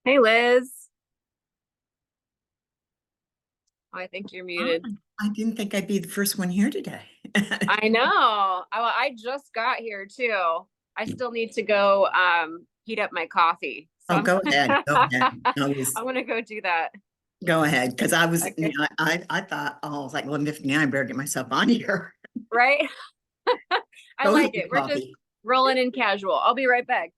Hey Liz. Oh, I think you're Oh, muted. I didn't think I'd be the first one here today. I know. I just got here too. I still need to go heat up my coffee. So Oh, I'm go ahead. Go ahead. I'm gonna go do that. Go ahead. Because I was, Okay. I thought, oh, I was like 1:59, I better get myself on here. Right? I Go like heat it. your We're just coffee. rolling in casual. I'll be right back.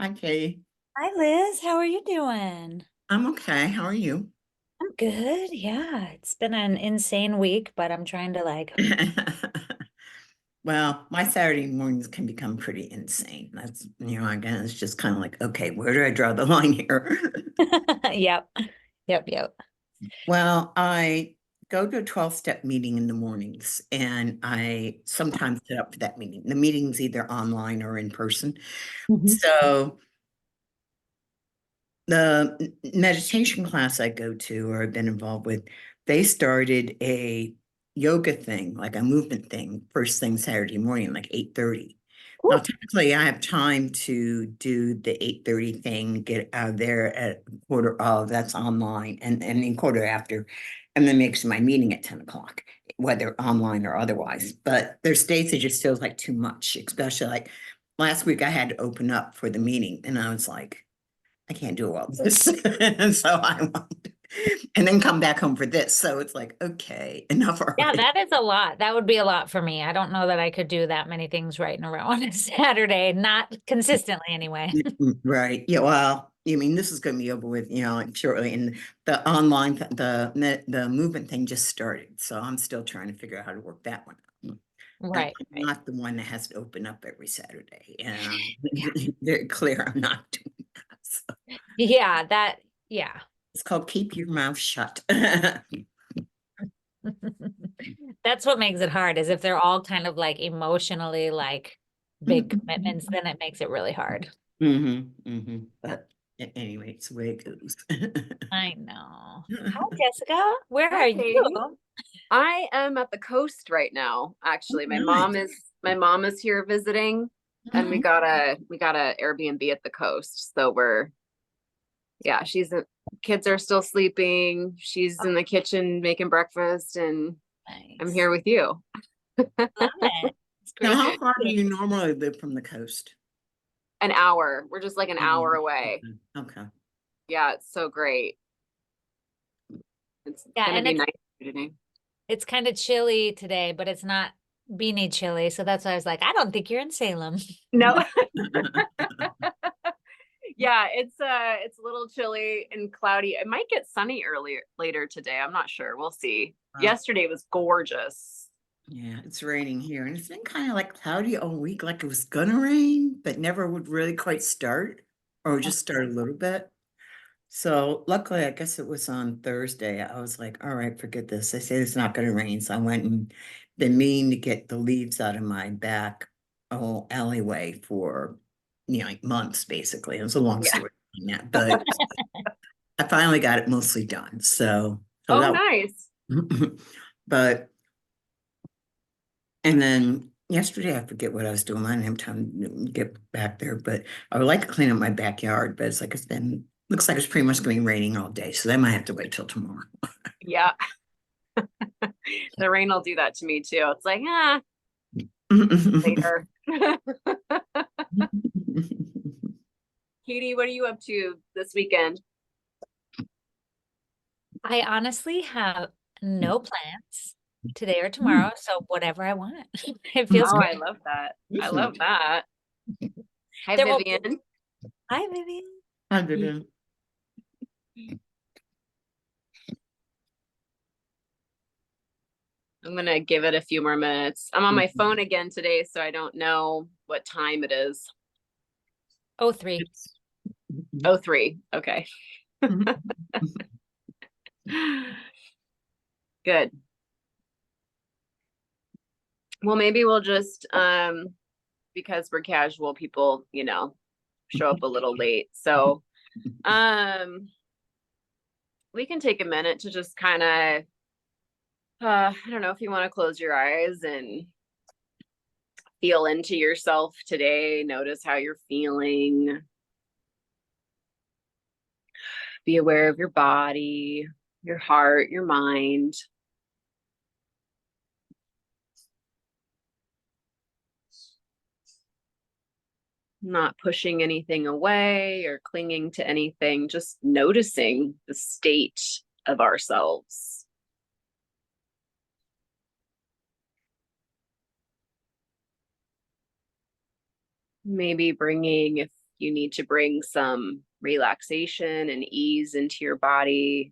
Okay. Hi Liz, how are you doing? I'm okay. How are you? I'm good. Yeah, it's been an insane week, but I'm trying to like, Well, my Saturday mornings can become pretty insane. That's, again, it's just kind of like, okay, where do I draw the line here? yep, yep. Well, I go to a 12-step meeting in the mornings and I sometimes set up for that meeting. The meeting's either online or in person. Mhm. So the meditation class I go to or I've been involved with, they started a yoga thing, like a movement thing, first thing Saturday morning, like 8:30. Now, Cool. typically I have time to do the 8:30 thing, get out of there at quarter of, that's online, and then quarter after, and then makes my meeting at 10 o'clock, whether online or otherwise. But there's days it just feels like too much, especially like last week I had to open up for the meeting and I was like, I can't do all this. And so I won't. And then come back home for this. So it's like, okay, enough Yeah, already. that is a lot. That would be a lot for me. I don't know that I could do that many things right in a row on a Saturday, not consistently anyway. Right. Yeah. Well, you mean this is going to be over with, like shortly. And the online, the movement thing just started. So I'm still trying to figure out how to work that one out. And Right, I'm right. not the one that has to open up every Saturday. And I'm Yeah. very clear I'm not doing that. So Yeah, yeah. it's called keep your mouth shut. That's what makes it hard, is if they're all kind of like emotionally like big commitments, then it makes it really hard. But anyway, it's the way it goes. I know. Hi, Jessica. Where Hi, are Katie. you? I am at the coast right now, actually. My mom Nice. is my mom is here visiting and we Mhm. got a Airbnb at the coast. So we're yeah, kids are still sleeping. She's in the kitchen making breakfast and I'm Nice. here with you. Love it. It's Now, great to how far see do you. you normally live from the coast? An hour. We're just like an hour Mhm. away. Okay. Yeah, it's so great. It's Yeah, gonna and be it's nice today. it's kind of chilly today, but it's not beanie chilly. So that's why I was like, I don't think you're in Salem. No, yeah, it's a little chilly and cloudy. It might get sunny earlier later today. I'm not sure. We'll see. Well, Yesterday was gorgeous. yeah, it's raining here, and it's been kind of like cloudy all week, like it was gonna rain, but never would really quite start, or just start a little bit. So luckily, I guess it was on Thursday. I was like, all right, forget this. I said it's not gonna rain. So I went and been meaning to get the leaves out of my back alleyway for like months, basically. It was a long Yeah. story on that, but I finally got it mostly done. So Oh, that nice. but and then yesterday I forget what I was doing. I didn't have time to get back there, but I would like to clean up my backyard, but it's like it's been looks like it's pretty much going to be raining all day. So that might have to wait till tomorrow. Yeah, the rain will do that to me too. It's like, later. Katie, what are you up to this weekend? I honestly have no plans today or tomorrow, so whatever I want. It feels Oh, I great. love that. I love that. Hi, There will be. Vivian. Hi, Vivian. Hi, Vivian. I'm gonna give it a few more minutes. I'm on my phone again today, so I don't know what time it is. Oh, three. Oh, three. Okay. Good. Well, maybe we'll just because we're casual people, show up a little late. So um we can take a minute to just kind of I don't know if you want to close your eyes and feel into yourself today. Notice how you're feeling. Be aware of your body, your heart, your mind. Not pushing anything away or clinging to anything, just noticing the state of ourselves. Maybe bringing, if you need to bring some relaxation and ease into your body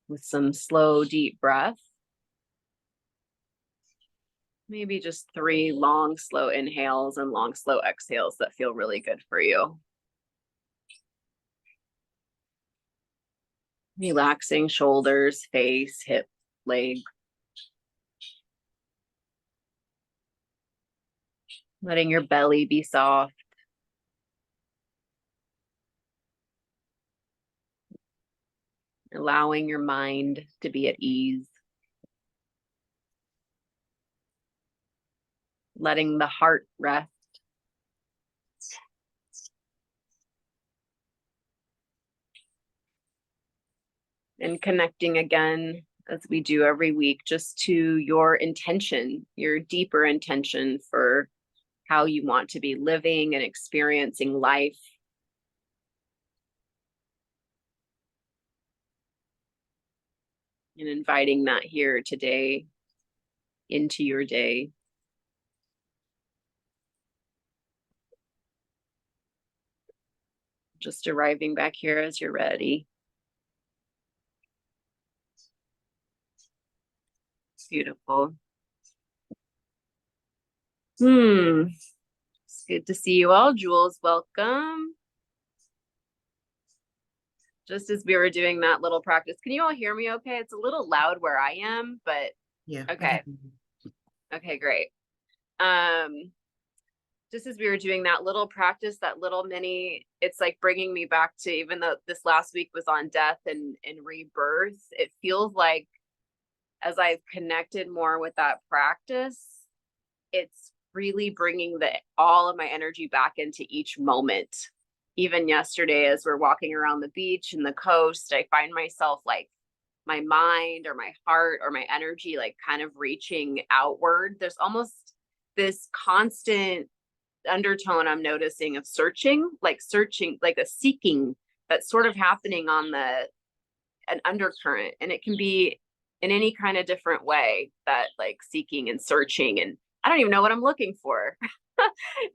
with some slow, deep breath. Maybe just 3 long, slow inhales and long, slow exhales that feel really good for you. Relaxing shoulders, face, hip, leg. Letting your belly be soft. Allowing your mind to be at ease. Letting the heart rest. And connecting again, as we do every week, just to your intention, your deeper intention for how you want to be living and experiencing life. And inviting that here today into your day. Just arriving back here as you're ready. Beautiful. It's good to see you all. Jules, welcome. Just as we were doing that little practice, can you all hear me okay? It's a little loud where I am, but Yeah. okay. Okay, great. Just as we were doing that little practice, that little mini, it's like bringing me back to, even though this last week was on death and rebirth, it feels like as I've connected more with that practice, it's really bringing all of my energy back into each moment. Even yesterday, as we're walking around the beach and the coast, I find myself like my mind or my heart or my energy, like kind of reaching outward. There's almost this constant undertone I'm noticing of searching, like a seeking that's sort of happening on an undercurrent. And it can be in any kind of different way, that like seeking and searching, and I don't even know what I'm looking for.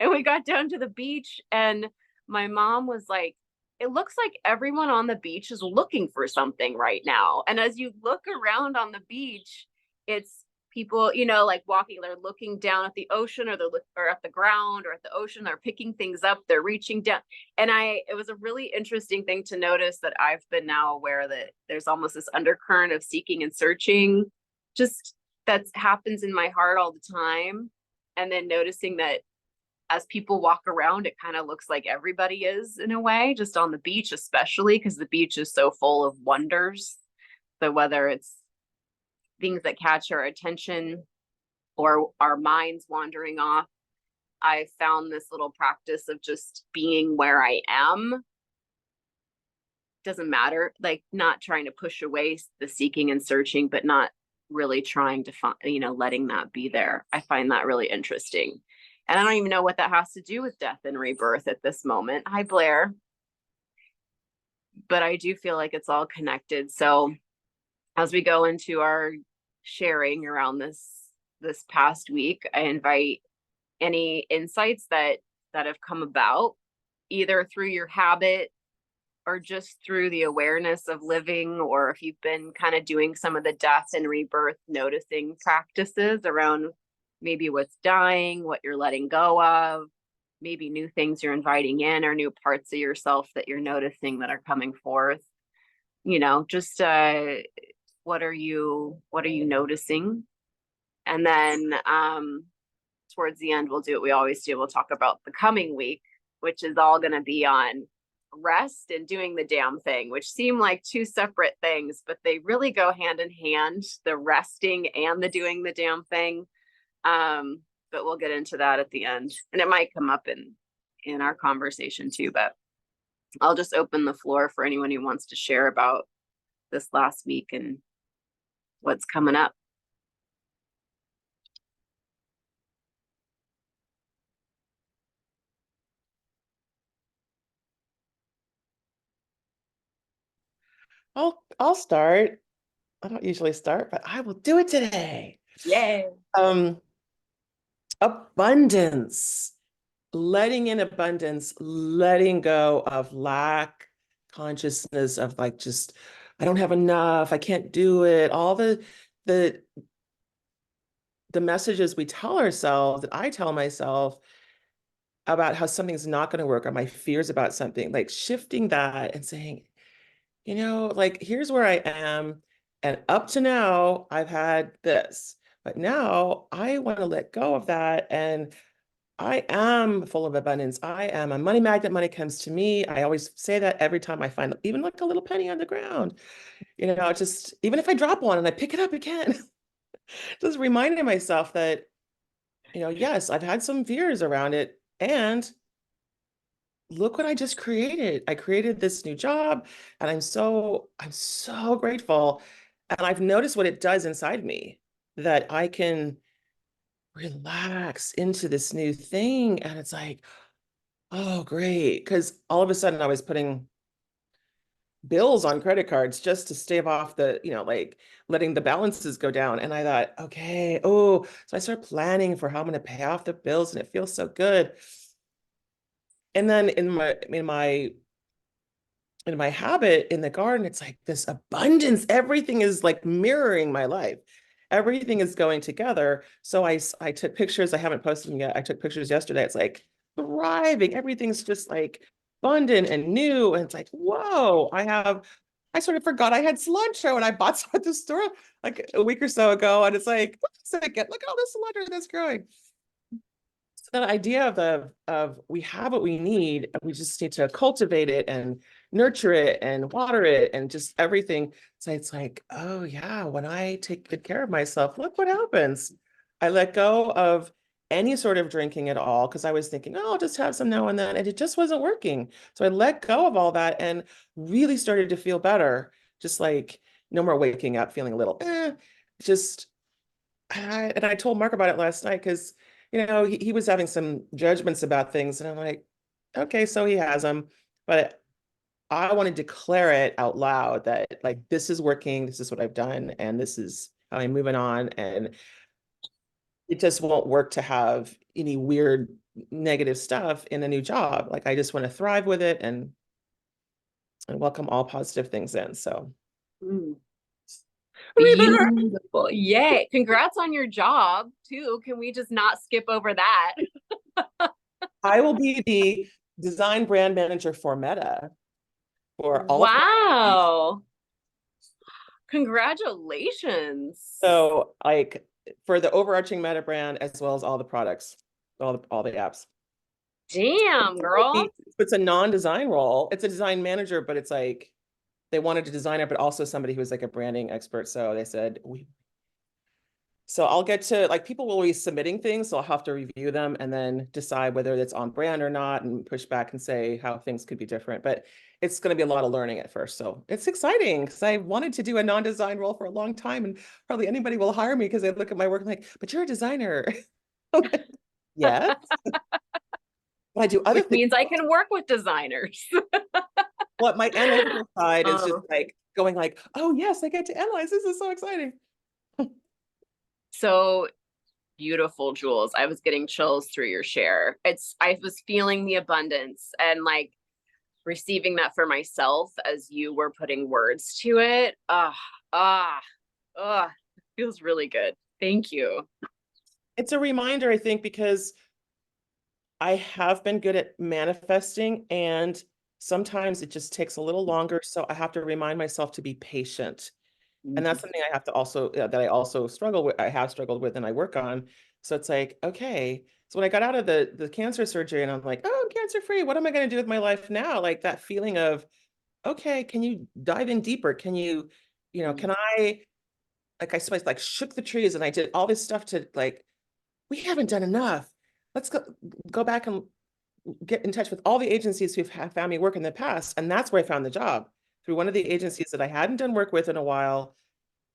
And we got down to the beach and my mom was like, it looks like everyone on the beach is looking for something right now. And as you look around on the beach, it's people, like walking, they're looking down at the ocean, or or at the ground or at the ocean, they're picking things up, they're reaching down. And it was a really interesting thing to notice, that I've been now aware that there's almost this undercurrent of seeking and searching, just that happens in my heart all the time. And then noticing that as people walk around, it kind of looks like everybody is, in a way, just on the beach, especially because the beach is so full of wonders. So whether it's things that catch our attention or our minds wandering off, I found this little practice of just being where I am. Doesn't matter, like not trying to push away the seeking and searching, but not really trying to find, letting that be there. I find that really interesting. And I don't even know what that has to do with death and rebirth at this moment. Hi, Blair. But I do feel like it's all connected. So as we go into our sharing around this past week, I invite any insights that have come about, either through your habit or just through the awareness of living, or if you've been kind of doing some of the death and rebirth noticing practices around maybe what's dying, what you're letting go of, maybe new things you're inviting in, or new parts of yourself that you're noticing that are coming forth. Just what are you noticing? And then towards the end, we'll do what we always do. We'll talk about the coming week, which is all going to be on rest and doing the damn thing, which seem like 2 separate things, but they really go hand in hand, the resting and the doing the damn thing. but we'll get into that at the end. And it might come up in our conversation too, but I'll just open the floor for anyone who wants to share about this last week and what's coming up. I'll start. I don't usually start, but I will do it today. Yay. Abundance, letting in abundance, letting go of lack consciousness of like, just, I don't have enough, I can't do it. All the messages we tell ourselves, that I tell myself about how something's not going to work, or my fears about something, like shifting that and saying, you know, like, here's where I am. And up to now, I've had this, but now I want to let go of that. And I am full of abundance. I am a money magnet. Money comes to me. I always say that every time I find even like a little penny on the ground, you know, just even if I drop one and I pick it up again, just reminding myself that, you know, yes, I've had some fears around it. And look what I just created. I created this new job, and I'm so grateful. And I've noticed what it does inside me, that I can relax into this new thing. And it's like, oh, great. Because all of a sudden I was putting bills on credit cards just to stave off the, you know, like letting the balances go down. And I thought, okay, oh, so I started planning for how I'm going to pay off the bills, and it feels so good. And then in my habit in the garden, it's like this abundance. Everything is like mirroring my life. Everything is going together. So I took pictures. I haven't posted them yet. I took pictures yesterday. It's like thriving. Everything's just like abundant and new. And it's like, whoa, I sort of forgot I had cilantro, and I bought some at the store like a week or so ago. And it's like, wait a second, look at all this cilantro that's growing. That idea of we have what we need, and we just need to cultivate it and nurture it and water it and just everything. So it's like, oh yeah, when I take good care of myself, look what happens. I let go of any sort of drinking at all, because I was thinking, oh, I'll just have some now and then, and it just wasn't working. So I let go of all that and really started to feel better. Just like no more waking up feeling a little just. And I told Mark about it last night, because you know, he was having some judgments about things, and I'm like, okay, so he has them, but I want to declare it out loud that like, this is working, this is what I've done, and this is how I'm moving on. And it just won't work to have any weird negative stuff in a new job. Like, I just want to thrive with it and welcome all positive things in. So Beautiful. Yay. Congrats on your job too. Can we just not skip over that? I will be the design brand manager for Meta for all of Wow. Congratulations. So like for the overarching Meta brand, as well as all the products, all the apps. Damn, girl. It's a non-design role. It's a design manager, but it's like they wanted a designer, but also somebody who was like a branding expert. So they said, so I'll get to, like, people will be submitting things, so I'll have to review them and then decide whether it's on brand or not, and push back and say how things could be different. But it's going to be a lot of learning at first. So it's exciting, because I wanted to do a non-design role for a long time, and hardly anybody will hire me because they look at my work and like, but you're a designer. Yes. But I do other Which things. means I can work with designers. What my analytical side is just like going like, oh yes, I get to analyze. This is so exciting. So beautiful, Jules. I was getting chills through your share. I was feeling the abundance and like receiving that for myself as you were putting words to it. Feels really good. Thank you. It's a reminder, I think, because I have been good at manifesting, and sometimes it just takes a little longer. So I have to remind myself to be patient. And that's something I have to also, that I also struggle with, I have struggled with, and I work on. So it's like, okay. So when I got out of the cancer surgery, and I'm like, oh, I'm cancer free. What am I going to do with my life now? Like that feeling of, okay, can you dive in deeper? Can you, can I, like, I like shook the trees, and I did all this stuff to like we haven't done enough. Let's go back and get in touch with all the agencies who've found me work in the past. And that's where I found the job, through one of the agencies that I hadn't done work with in a while.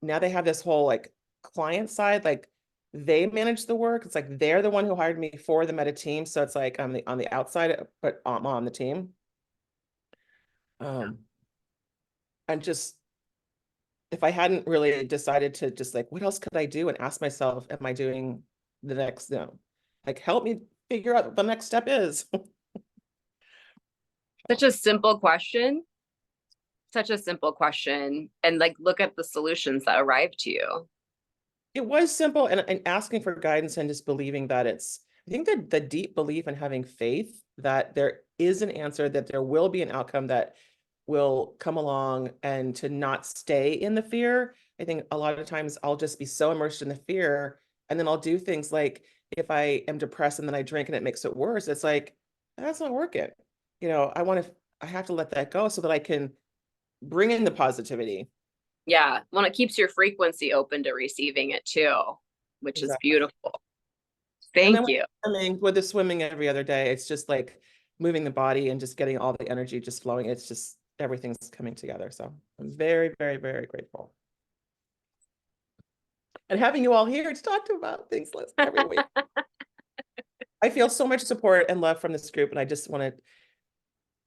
Now they have this whole like client side, like they manage the work. It's like they're the one who hired me for the Meta team. So it's like I'm on the outside, but I'm on the team. And just, if I hadn't really decided to just like, what else could I do, and ask myself, am I doing the next, like help me figure out what the next step is. Such a simple question. Such a simple question. And like, look at the solutions that arrived to you. It was simple, and asking for guidance and just believing that I think that the deep belief and having faith that there is an answer, that there will be an outcome that will come along, and to not stay in the fear. I think a lot of times I'll just be so immersed in the fear, and then I'll do things like, if I am depressed and then I drink and it makes it worse, it's like, that's not working. I have to let that go so that I can bring in the positivity. Yeah. Well, it keeps your frequency open to receiving it too, which is Exactly. beautiful. And Thank then you. with the swimming every other day, it's just like moving the body and just getting all the energy just flowing. It's just everything's coming together. So I'm very, very, very grateful. And having you all here to talk to about things every week. I feel so much support and love from this group, and I just want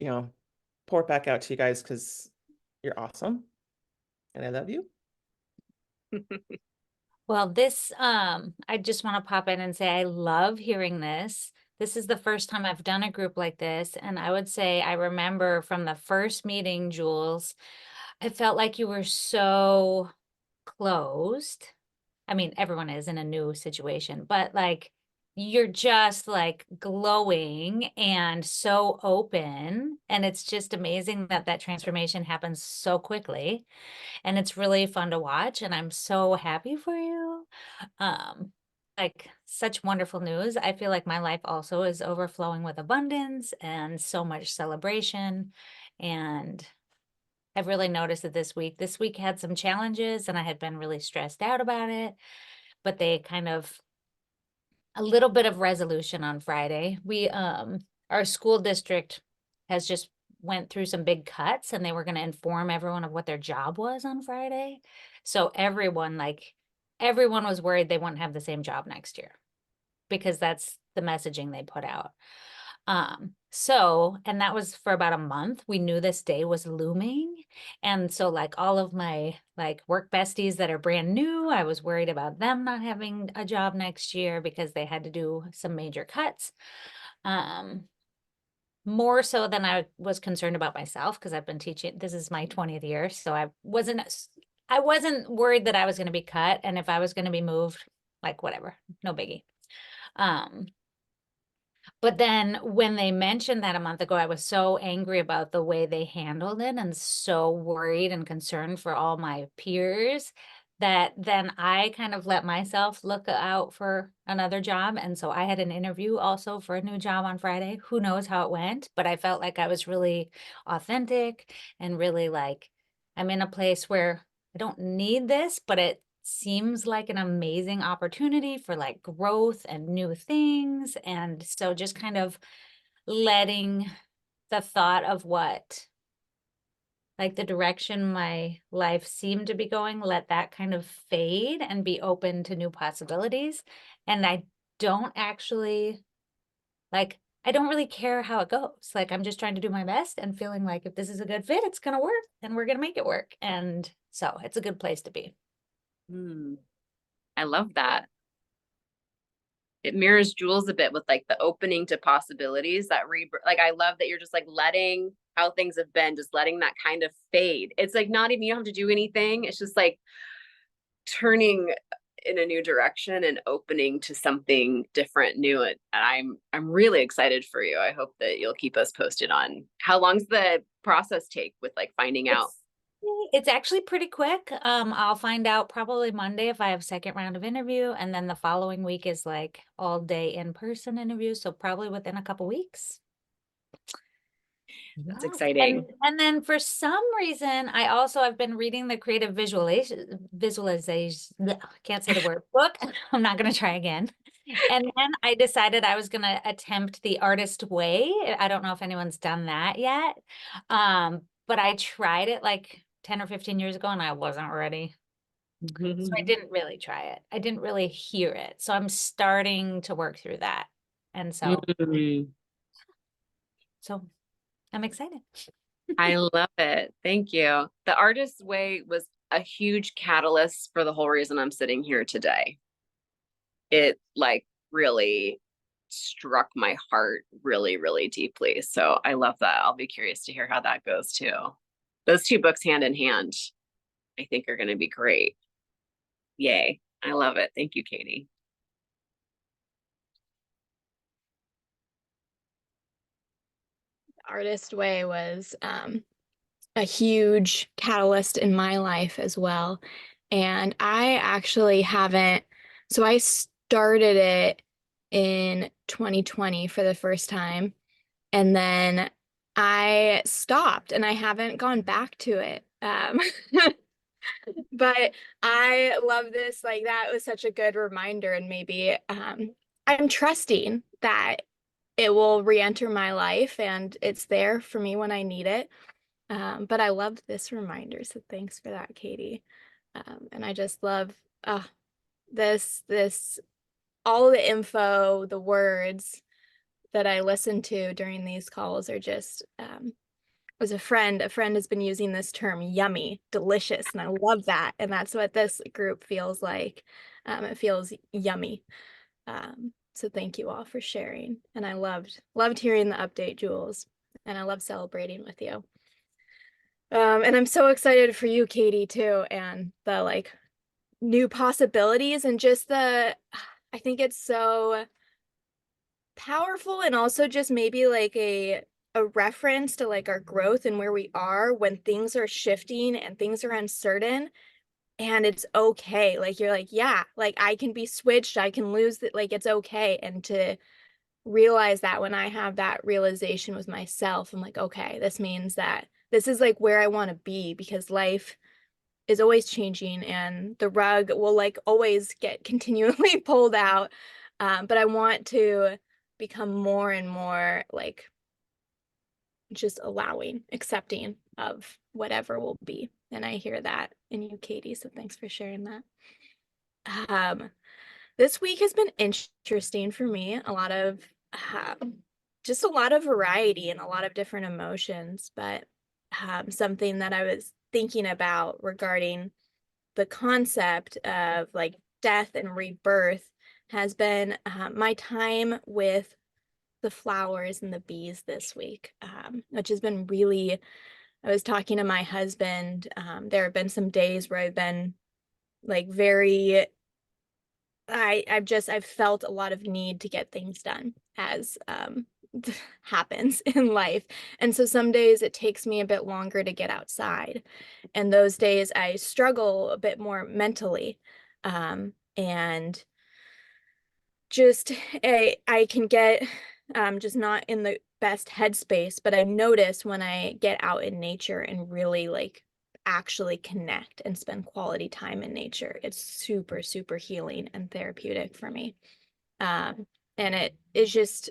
to, pour it back out to you guys because you're awesome. And I love you. Well, this, I just want to pop in and say, I love hearing this. This is the first time I've done a group like this. And I would say, I remember from the first meeting, Jules, I felt like you were so closed. I mean, everyone is in a new situation, but like, you're just like glowing and so open. And it's just amazing that that transformation happens so quickly. And it's really fun to watch. And I'm so happy for you. Like such wonderful news. I feel like my life also is overflowing with abundance and so much celebration. And I've really noticed it this week. This week had some challenges and I had been really stressed out about it, but they kind of a little bit of resolution on Friday. We our school district has just went through some big cuts, and they were going to inform everyone of what their job was on Friday. So everyone was worried they wouldn't have the same job next year, because that's the messaging they put out. And that was for about a month. We knew this day was looming. And so like all of my like work besties that are brand new, I was worried about them not having a job next year because they had to do some major cuts. More so than I was concerned about myself, because I've been teaching, this is my 20th year. So I wasn't worried that I was going to be cut. And if I was going to be moved, like whatever, no biggie. But then when they mentioned that a month ago, I was so angry about the way they handled it and so worried and concerned for all my peers that then I kind of let myself look out for another job. And so I had an interview also for a new job on Friday. Who knows how it went, but I felt like I was really authentic and really like, I'm in a place where I don't need this, but it seems like an amazing opportunity for like growth and new things. And so just kind of letting the thought of what like the direction my life seemed to be going, let that kind of fade and be open to new possibilities. And I don't actually I don't really care how it goes. Like I'm just trying to do my best and feeling like if this is a good fit, it's going to work and we're going to make it work. And so it's a good place to be. I love that. It mirrors Jules a bit with like the opening to possibilities that like, I love that you're just like letting how things have been, just letting that kind of fade. It's like not even, you don't have to do anything. It's just like turning in a new direction and opening to something different, new. And I'm really excited for you. I hope that you'll keep us posted on how long's the process take with like finding out. It's actually pretty quick. I'll find out probably Monday if I have second round of interview, and then the following week is like all day in-person interview. So probably within a couple weeks. That's exciting. And then for some reason, I've been reading the creative visualization, can't say the word book. I'm not going to try again. And then I decided I was gonna attempt the artist way. I don't know if anyone's done that yet. But I tried it like 10 or 15 years ago and I wasn't ready. So I didn't really try it. I didn't really hear it. So I'm starting to work through that. And so, Mm, so I'm excited. I love it. Thank you. The Artist's Way was a huge catalyst for the whole reason I'm sitting here today. It like really struck my heart really, really deeply. So I love that. I'll be curious to hear how that goes too. Those two books hand in hand, I think are going to be great. Yay. I love it. Thank you, Katie. Artist Way was a huge catalyst in my life as well. And I actually haven't, so I started it in 2020 for the first time. And then I stopped and I haven't gone back to it. But I love this, like that was such a good reminder. And maybe I'm trusting that it will re-enter my life and it's there for me when I need it. But I loved this reminder, so thanks for that, Katie. And I just love this all the info, the words that I listen to during these calls are just as a friend has been using this term yummy, delicious, and I love that. And that's what this group feels like. It feels yummy. So thank you all for sharing. And I loved hearing the update, Jules. And I love celebrating with you. And I'm so excited for you, Katie, too, and the like new possibilities and just I think it's so powerful and also just maybe like a reference to like our growth and where we are when things are shifting and things are uncertain. And it's okay. Like you're like, yeah, like I can be switched, I can lose it, like it's okay. And to realize that when I have that realization with myself, I'm like, okay, this means that this is like where I want to be because life is always changing and the rug will like always get continually pulled out. But I want to become more and more like just allowing, accepting of whatever will be. And I hear that in you, Katie. So thanks for sharing that. This week has been interesting for me. A lot of just a lot of variety and a lot of different emotions, but something that I was thinking about regarding the concept of like death and rebirth has been my time with the flowers and the bees this week, which has been really, I was talking to my husband. There have been some days where I've been like very, I've felt a lot of need to get things done as happens in life. And so some days it takes me a bit longer to get outside. And those days I struggle a bit more mentally. And just I can get just not in the best headspace, but I notice when I get out in nature and really like actually connect and spend quality time in nature, it's super, super healing and therapeutic for me. And it is just,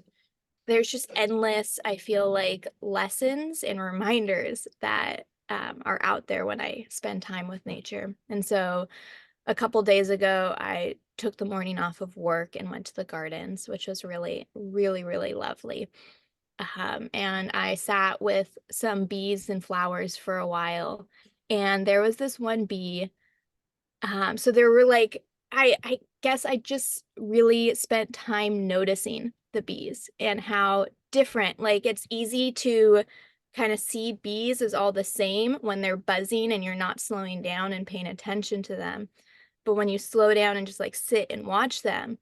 there's just endless, I feel like, lessons and reminders that are out there when I spend time with nature. And so a couple days ago, I took the morning off of work and went to the gardens, which was really, really, really lovely. And I sat with some bees and flowers for a while. And there was this one bee. So there were like, I guess I just really spent time noticing the bees and how different, like it's easy to kind of see bees as all the same when they're buzzing and you're not slowing down and paying attention to them. But when you slow down and just like sit and watch them,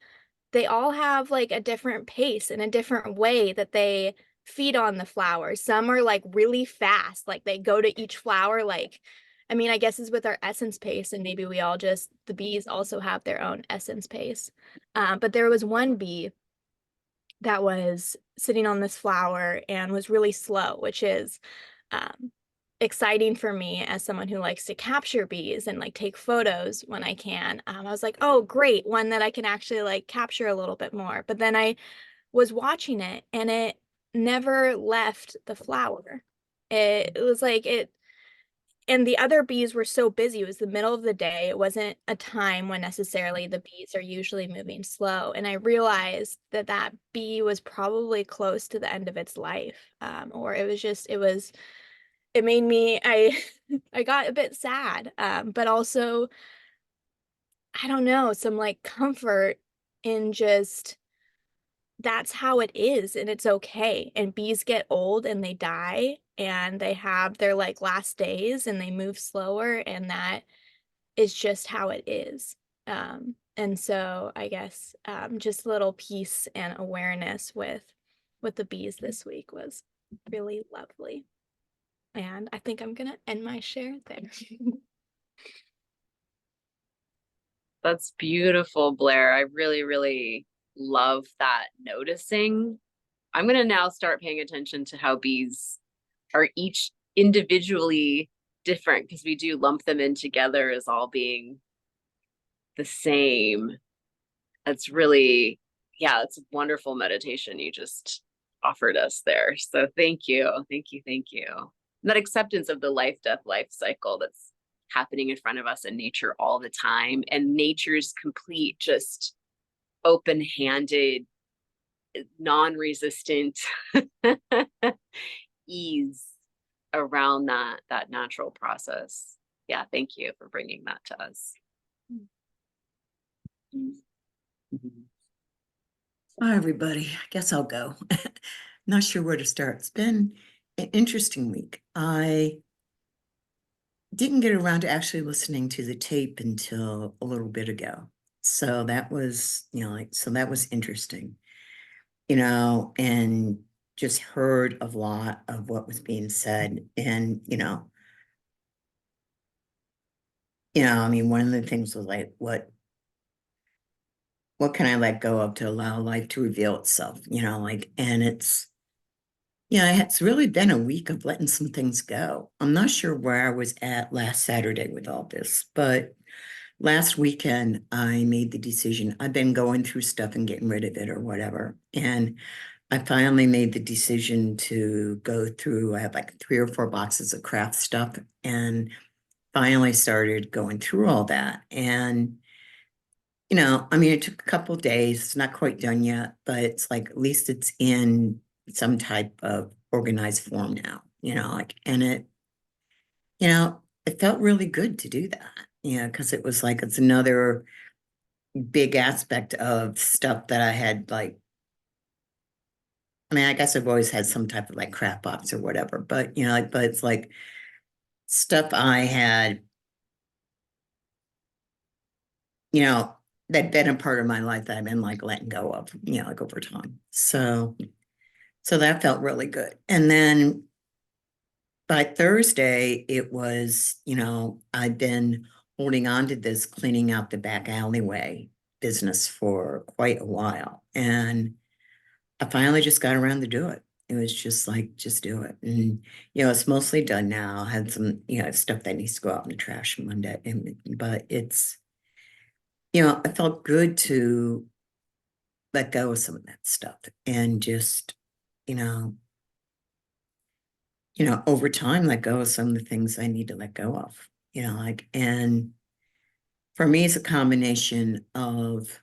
they all have like a different pace and a different way that they feed on the flowers. Some are like really fast, like they go to each flower like, I mean, I guess it's with our essence pace, and maybe we all just, the bees also have their own essence pace. But there was one bee that was sitting on this flower and was really slow, which is exciting for me as someone who likes to capture bees and like take photos when I can. I was like, oh, great, one that I can actually like capture a little bit more. But then I was watching it and it never left the flower. It was like it, and the other bees were so busy. It was the middle of the day. It wasn't a time when necessarily the bees are usually moving slow. And I realized that that bee was probably close to the end of its life. Or it was just, it made me, I got a bit sad. But also, I don't know, some like comfort in just, that's how it is and it's okay. And bees get old and they die and they have their like last days and they move slower, and that is just how it is. And so I guess just a little peace and awareness with the bees this week was really lovely. And I think I'm gonna end my share there. That's beautiful, Blair. I really, really love that noticing. I'm going to now start paying attention to how bees are each individually different, because we do lump them in together as all being the same. That's really, yeah, it's a wonderful meditation you just offered us there. So thank you. Thank you. Thank you. And that acceptance of the life, death, life cycle that's happening in front of us in nature all the time, and nature's complete, just open-handed, non-resistant ease around that natural process. Yeah, thank you for bringing that to us. Hi, everybody. I guess I'll go. Not sure where to start. It's been an interesting week. I didn't get around to actually listening to the tape until a little bit ago. So that was, so that was interesting, and just heard a lot of what was being said. And, I mean, one of the things was like, what can I let go of to allow life to reveal itself, and it's really been a week of letting some things go. I'm not sure where I was at last Saturday with all this, but last weekend I made the decision. I've been going through stuff and getting rid of it or whatever. And I finally made the decision to go through, I have like 3 or 4 boxes of craft stuff, and finally started going through all that. And I mean, it took a couple of days. It's not quite done yet, but it's like at least it's in some type of organized form now, and it felt really good to do that, because it was like, it's another big aspect of stuff that I had, like, I mean, I guess I've always had some type of like crap box or whatever, but, but it's like stuff I had, that been a part of my life that I've been like letting go of, like over time. So that felt really good. And then by Thursday, it was, I've been holding on to this cleaning out the back alleyway business for quite a while. And I finally just got around to do it. It was just like, just do it. And, it's mostly done now. I had some, stuff that needs to go out in the trash Monday. But it's, it felt good to let go of some of that stuff and just, over time, let go of some of the things I need to let go of, and for me, it's a combination of,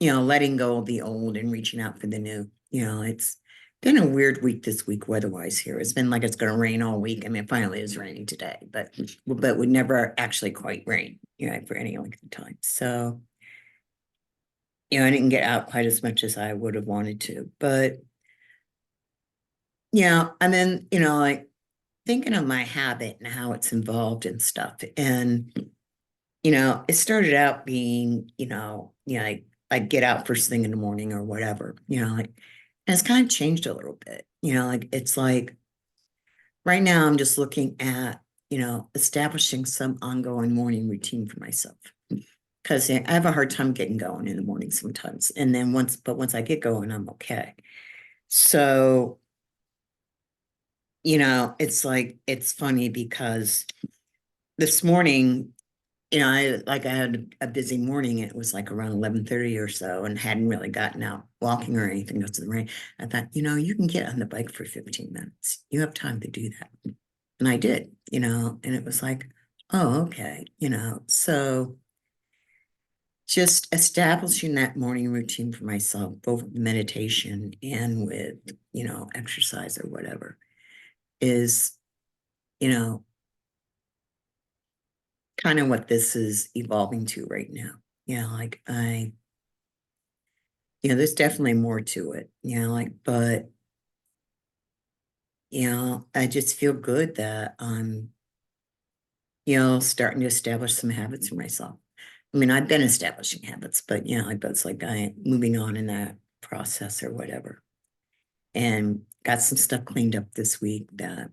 letting go of the old and reaching out for the new. It's been a weird week this week weather-wise here. It's been like it's going to rain all week. I mean, finally it was raining today, but would never actually quite rain, for any length of time. So, I didn't get out quite as much as I would have wanted to, but and then, like thinking of my habit and how it's involved in stuff. And, it started out being, I'd get out first thing in the morning or whatever, and it's kind of changed a little bit, like it's like right now I'm just looking at, establishing some ongoing morning routine for myself. Because I have a hard time getting going in the morning sometimes. And then once I get going, I'm okay. So you know, it's like, it's funny because this morning, you know, I had a busy morning. It was like around 11:30 or so and hadn't really gotten out walking or anything because of the rain. I thought, you know, you can get on the bike for 15 minutes. You have time to do that. And I did, you know, and it was like, oh, okay, you know, so just establishing that morning routine for myself, both with meditation and with, you know, exercise or whatever, is, you know, kind of what this is evolving to right now. You know, like you know, there's definitely more to it, you know, like, but, you know, I just feel good that I'm, you know, starting to establish some habits for myself. I mean, I've been establishing habits, but, you know, like, but it's like I moving on in that process or whatever. And got some stuff cleaned up this week that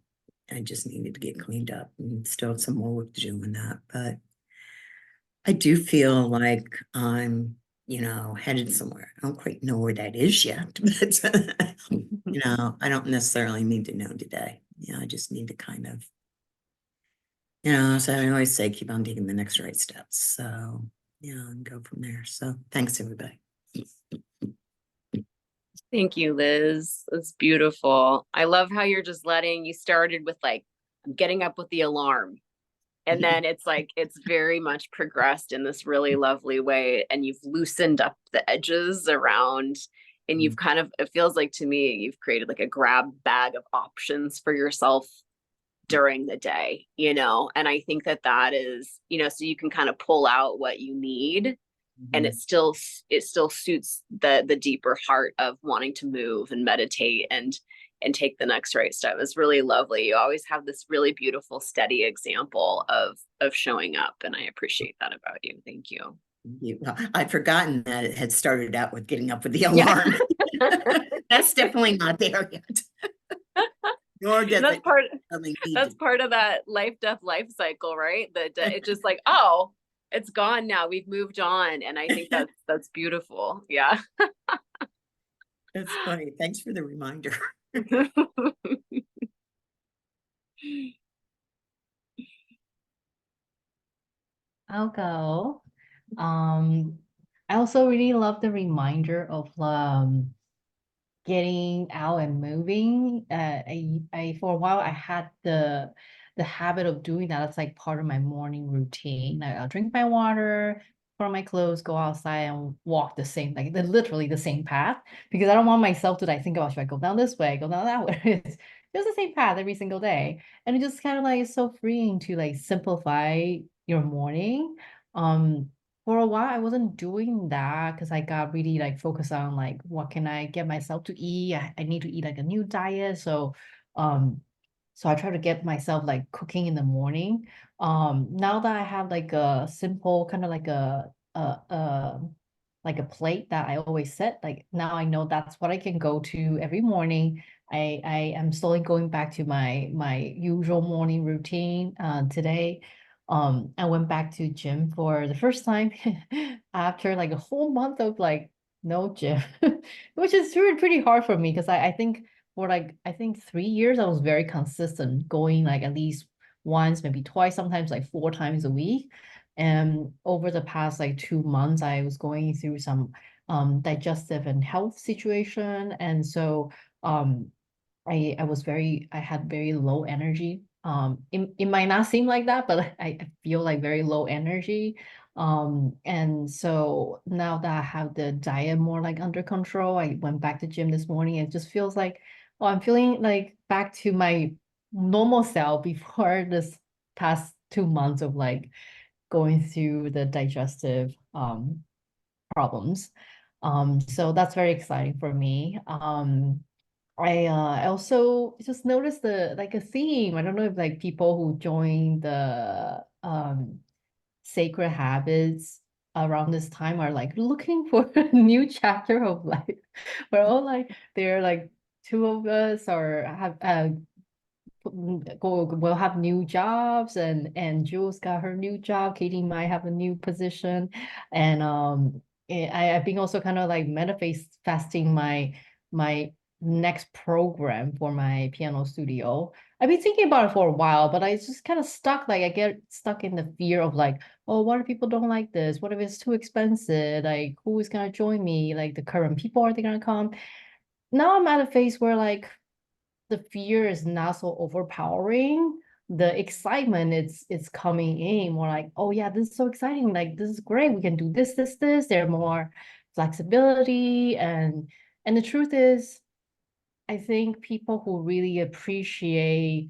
I just needed to get cleaned up and still have some more work to do in that. But I do feel like I'm, you know, headed somewhere. I don't quite know where that is yet, but you know, I don't necessarily need to know today. You know, I just need to kind of, you know, so I always say keep on taking the next right steps. So, you know, and go from there. So thanks everybody. Thank you, Liz. It's beautiful. I love how you're just you started with like, I'm getting up with the alarm. And then it's like, it's very much progressed in this really lovely way. And you've loosened up the edges around, and you've kind of, it feels like to me, you've created like a grab bag of options for yourself during the day, you know? And I think that that is, you know, so you can kind of pull out what you need, and it still suits the deeper heart of wanting to move and meditate and take the next right step. Is really lovely. You always have this really beautiful steady example of showing up, and I appreciate that about you. Thank you. Well, I'd forgotten that it had started out with getting up with the alarm. That's definitely not there yet. Nor does that's it part really need that's to. part of that life death life cycle, right? That it's just like, oh, it's gone now, we've moved on. And I think that's beautiful. Yeah. That's funny. Thanks for the reminder. I'll go. I also really love the reminder of getting out and moving. I for a while I had the habit of doing that. It's like part of my morning routine. I'll drink my water, put on my clothes, go outside and walk the same, like literally the same path, because I don't want myself to like think about, should I go down this way, go down that way? It's just the same path every single day. And it just kind of like is so freeing to like simplify your morning. Um, for a while I wasn't doing that because I got really like focused on like what can I get myself to eat. I need to eat like a new diet. Um so I try to get myself like cooking in the morning. Now that I have like a simple kind of like a plate that I always set, like now I know that's what I can go to every morning. I am slowly going back to my usual morning routine. Today I went back to gym for the first time after like a whole month of like no gym, which is pretty hard for me because I think for like I think 3 years I was very consistent going like at least once, maybe twice, sometimes like 4 times a week. And over the past like 2 months, I was going through some digestive and health situation. And so um I had very low energy. It might not seem like that, but I feel like very low energy. And so now that I have the diet more like under control, I went back to gym this morning. It just feels like, oh, I'm feeling like back to my normal self before this past 2 months of like going through the digestive problems. So that's very exciting for me. I also just noticed the like a theme. I don't know if like people who join the sacred habits around this time are like looking for a new chapter of life. We're all like they're like two of us are have will have new jobs, and Jules got her new job. Katie might have a new position, and I've been also kind of like manifesting my next program for my piano studio. I've been thinking about it for a while, but I just kind of stuck, like I get stuck in the fear of like, oh, what if people don't like this? What if it's too expensive? Like, who is gonna join me? Like the current people, are they gonna come? Now I'm at a phase where like the fear is not so overpowering. The excitement it's coming in more like, oh yeah, this is so exciting. Like this is great. We can do this. There are more flexibility and the truth is, I think people who really appreciate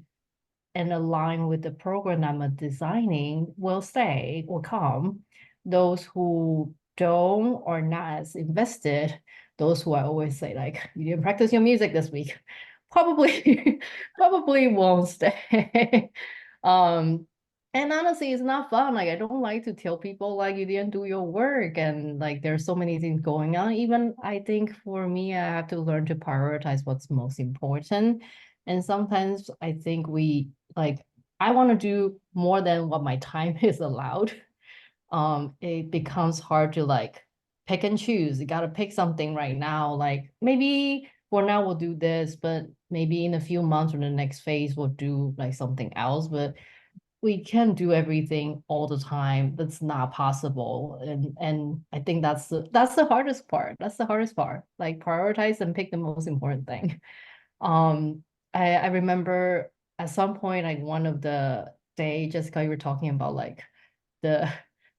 and align with the program I'm designing will stay or come. Those who don't or not as invested, those who I always say like, you didn't practice your music this week, probably probably won't stay. um and honestly, it's not fun. Like I don't like to tell people like you didn't do your work and like there's so many things going on. Even I think for me, I have to learn to prioritize what's most important. And sometimes I think we like I want to do more than what my time is allowed. It becomes hard to like pick and choose. You got to pick something right now. Like maybe for now we'll do this, but maybe in a few months or the next phase we'll do like something else. But we can't do everything all the time. That's not possible. And I think that's the hardest part. That's the hardest part. Like prioritize and pick the most important thing. Um, I remember at some point, like one of the day, Jessica, you were talking about like the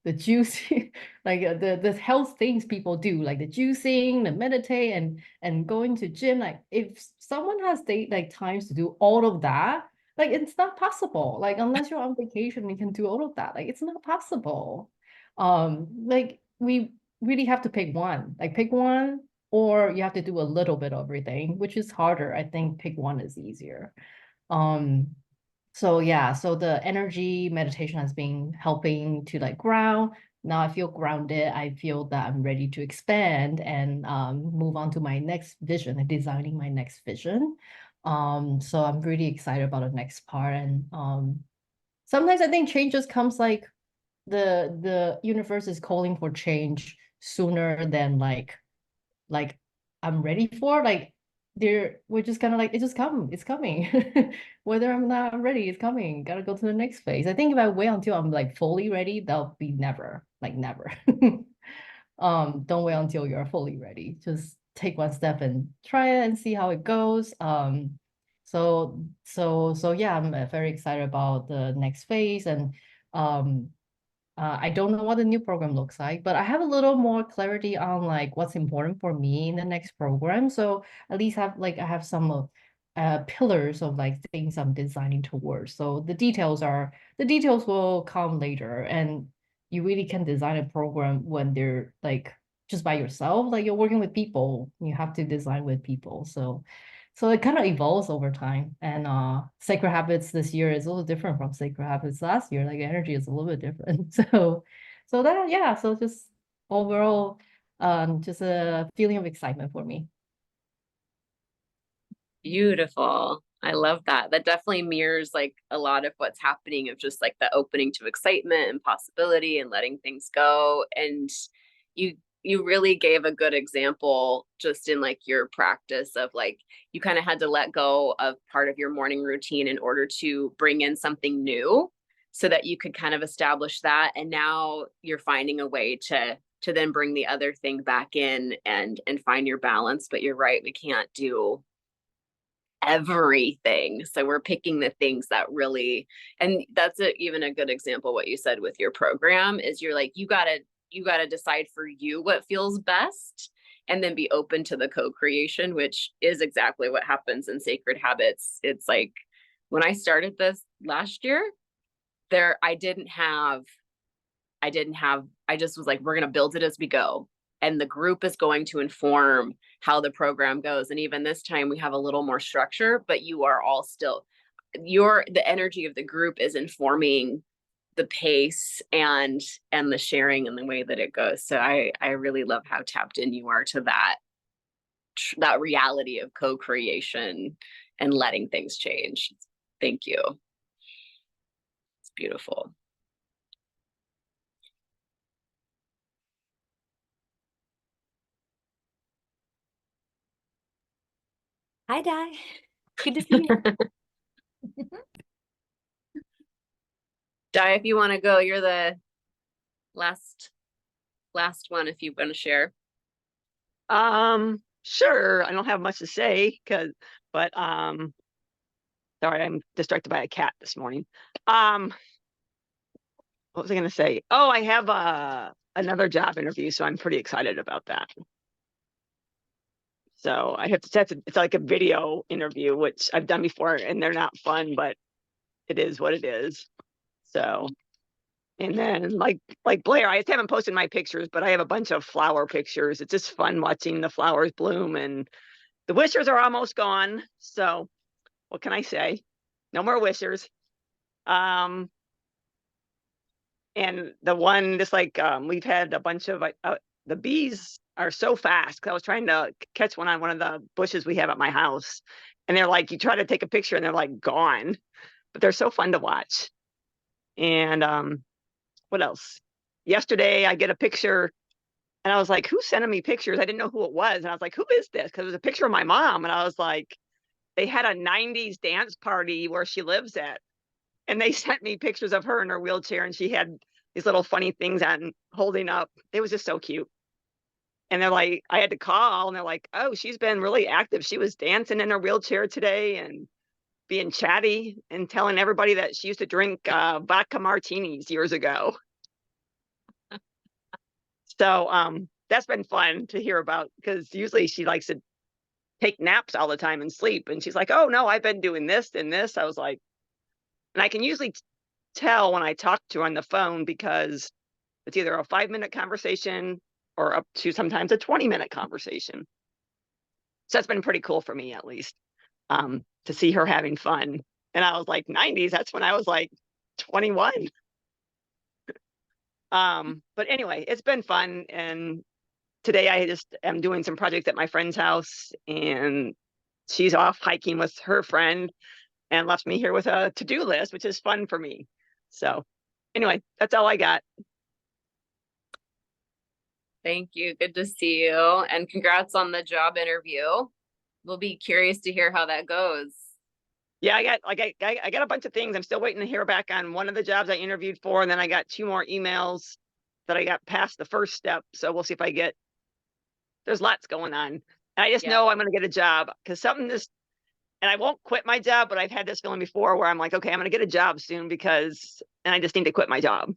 the juicing, like the health things people do, like the juicing, the meditate, and going to gym. Like if someone has like times to do all of that, like it's not possible. Like unless you're on vacation, you can do all of that. Like it's not possible. Like we really have to pick one. Like pick one or you have to do a little bit of everything, which is harder. I think pick one is easier. Um, so yeah, so the energy meditation has been helping to like ground. Now I feel grounded. I feel that I'm ready to expand and move on to my next vision and designing my next vision. So I'm really excited about the next part. And sometimes I think change just comes like the universe is calling for change sooner than like I'm ready for. Like we're just kind of like it's coming. Whether I'm not ready, it's coming. Gotta go to the next phase. I think if I wait until I'm like fully ready, that'll be never, like never. Don't wait until you're fully ready. Just take one step and try it and see how it goes. So yeah, I'm very excited about the next phase and um I don't know what the new program looks like, but I have a little more clarity on like what's important for me in the next program. So at least I have some of pillars of like things I'm designing towards. So the details will come later, and you really can design a program when they're like just by yourself. Like you're working with people, you have to design with people. So it kind of evolves over time. And Sacred Habits this year is a little different from Sacred Habits last year. Like energy is a little bit different. So that yeah, so just overall just a feeling of excitement for me. Beautiful. I love that. That definitely mirrors like a lot of what's happening of just like the opening to excitement and possibility and letting things go. And you you really gave a good example just in like your practice of like you kind of had to let go of part of your morning routine in order to bring in something new so that you could kind of establish that. And now you're finding a way to then bring the other thing back in and find your balance. But you're right, we can't do everything. So we're picking the things that really, and that's even a good example, what you said with your program is you're like, you gotta decide for you what feels best and then be open to the co-creation, which is exactly what happens in Sacred Habits. It's like when I started this last year, I just was like, we're going to build it as we go. And the group is going to inform how the program goes. And even this time we have a little more structure, but you are all still, the energy of the group is informing the pace and the sharing and the way that it goes. So I really love how tapped in you are to that reality of co-creation and letting things change. Thank you. It's beautiful. Hi, Di. Good to see you. Di, if you want to go, you're the last one if you want to share. Sure. I don't have much to say but sorry, I'm distracted by a cat this morning. What was I gonna say? Oh, I have another job interview, so I'm pretty excited about that. So I have to, it's like a video interview, which I've done before, and they're not fun, but it is what it is. So, and then like Blair, I just haven't posted my pictures, but I have a bunch of flower pictures. It's just fun watching the flowers bloom, and the wishers are almost gone. So what can I say? No more wishers. And the one, just like we've had a bunch of the bees are so fast. 'Cause I was trying to catch one on one of the bushes we have at my house, and they're like, you try to take a picture and they're like gone, but they're so fun to watch. And what else? Yesterday I get a picture and I was like, who's sending me pictures? I didn't know who it was, and I was like, who is this? Because it was a picture of my mom, and I was like, they had a 90s dance party where she lives at, and they sent me pictures of her in her wheelchair, and she had these little funny things on holding up. It was just so cute. And they're like, I had to call, and they're like, oh, she's been really active. She was dancing in her wheelchair today and being chatty and telling everybody that she used to drink vodka martinis years ago. So that's been fun to hear about, because usually she likes to take naps all the time and sleep. And she's like, oh no, I've been doing this and this. I was like, and I can usually tell when I talk to her on the phone, because it's either a 5-minute conversation or up to sometimes a 20-minute conversation. So that's been pretty cool for me, at least, to see her having fun. And I was like, 90s, that's when I was like 21. But anyway, it's been fun. And today I just am doing some projects at my friend's house, and she's off hiking with her friend and left me here with a to-do list, which is fun for me. So anyway, that's all I got. Thank you. Good to see you. And congrats on the job interview. We'll be curious to hear how that goes. Yeah, I got a bunch of things. I'm still waiting to hear back on one of the jobs I interviewed for, and then I got 2 more emails that I got past the first step. So we'll see if I get. There's lots going on. And I just know I'm going to get a job, because something just. And I won't quit my job, but I've had this feeling before where I'm like, okay, I'm going to get a job soon, and I just need to quit my job,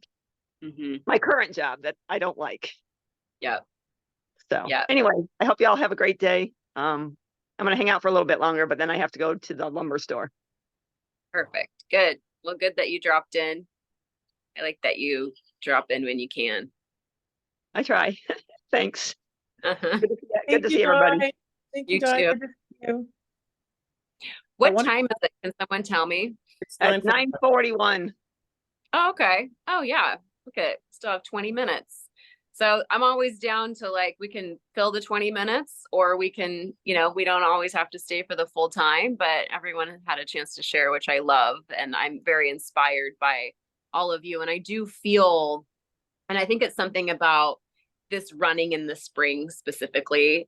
my current job that I don't like. Yeah. So anyway, I hope y'all have a great day. I'm going to hang out for a little bit longer, but then I have to go to the lumber store. Perfect. Good. Well, good that you dropped in. I like that you drop in when you can. I try. Thanks. Uh-huh. Good to see everybody. Thank You you, Di. too. Good to see you. What time is it? Can someone tell me? It's At 9:41. Oh, okay. Oh, yeah. Okay. Still have 20 minutes. So I'm always down to, like, we can fill the 20 minutes, or we can, we don't always have to stay for the full time, but everyone had a chance to share, which I love. And I'm very inspired by all of you. And I do feel, and I think it's something about this running in the spring specifically,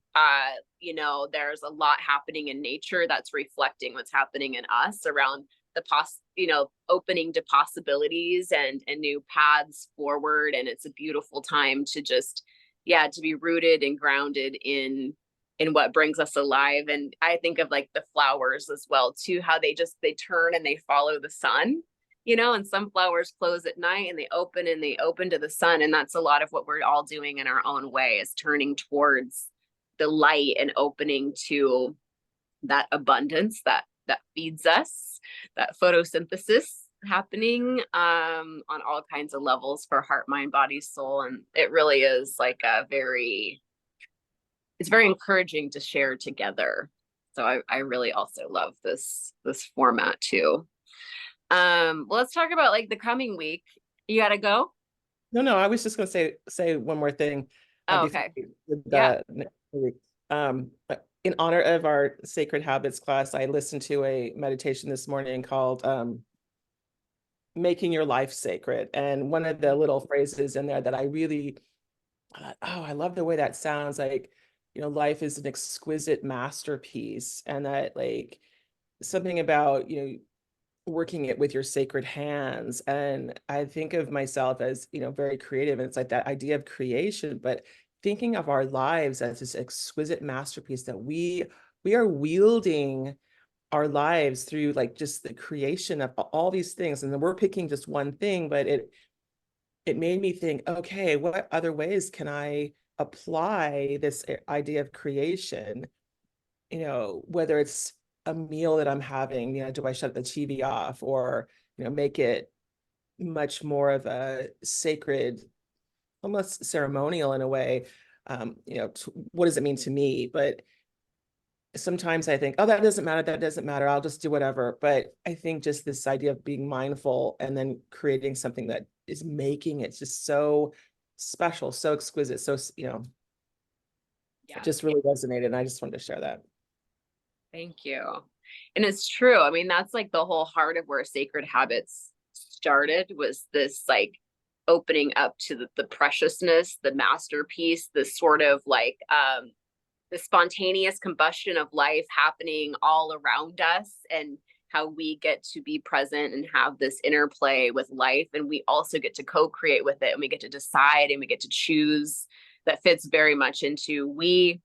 there's a lot happening in nature that's reflecting what's happening in us around the opening to possibilities and new paths forward. And it's a beautiful time to just, to be rooted and grounded in what brings us alive. And I think of like the flowers as well too, how they turn and they follow the sun. And some flowers close at night and they open to the sun. And that's a lot of what we're all doing in our own way, is turning towards the light and opening to that abundance that feeds us, that photosynthesis happening on all kinds of levels for heart, mind, body, soul. And it really is like it's very encouraging to share together. So I really also love this format too. Well, let's talk about like the coming week. You gotta go? No, I was just going to say one more thing. Oh, okay. Next week. In honor of our Sacred Habits class, I listened to a meditation this morning called Making Your Life Sacred. And one of the little phrases in there that I really, I love the way that sounds. Like, life is an exquisite masterpiece, and that like something about, working it with your sacred hands. And I think of myself as, very creative, and it's like that idea of creation, but thinking of our lives as this exquisite masterpiece that we are wielding our lives through like just the creation of all these things. And then we're picking just one thing, but it made me think, okay, what other ways can I apply this idea of creation? Whether it's a meal that I'm having, do I shut the TV off, or, make it much more of a sacred, almost ceremonial in a way. What does it mean to me? But sometimes I think, oh, that doesn't matter. I'll just do whatever. But I think just this idea of being mindful and then creating something that is making it just so special, so exquisite, so, Yeah. it just really resonated. And I just wanted to share that. Thank you. And it's true. I mean, that's like the whole heart of where Sacred Habits started, was this like opening up to the preciousness, the masterpiece, the sort of like the spontaneous combustion of life happening all around us, and how we get to be present and have this interplay with life. And we also get to co-create with it, and we get to decide, and we get to choose. That fits very much into, we